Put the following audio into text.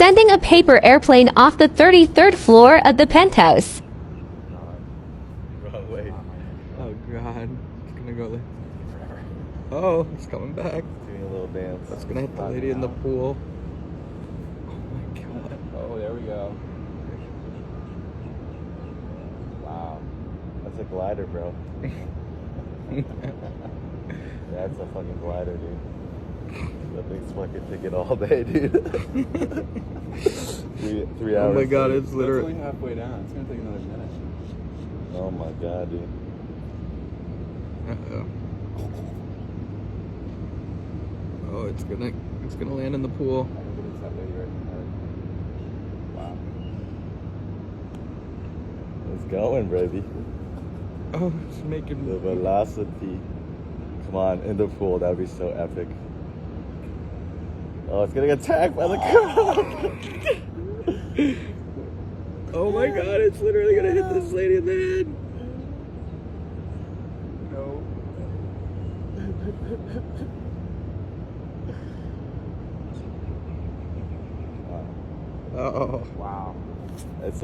sending a paper airplane off the 33rd floor of the penthouse. Wrong way. Oh god, it's gonna go like... Oh, it's coming back. Doing a little dance. That's gonna hit the lady in the pool. Oh my god. Oh, there we go. Wow. That's a glider, bro. That's a fucking glider, dude. That thing's fucking ticket all day, dude. 3 hours. Oh my god, later. it's literally... It's only halfway down. It's gonna take another minute. Oh my god, dude. Uh-oh. Oh, it's gonna land in the pool. I think it's that lady right there. Wow. It's going, baby. Oh, it's making... The velocity. Come on, in the pool. That'd be so epic. Oh, it's getting attacked by the crowd. Oh my god, it's literally gonna hit this lady in the head. No. Oh. Wow. It's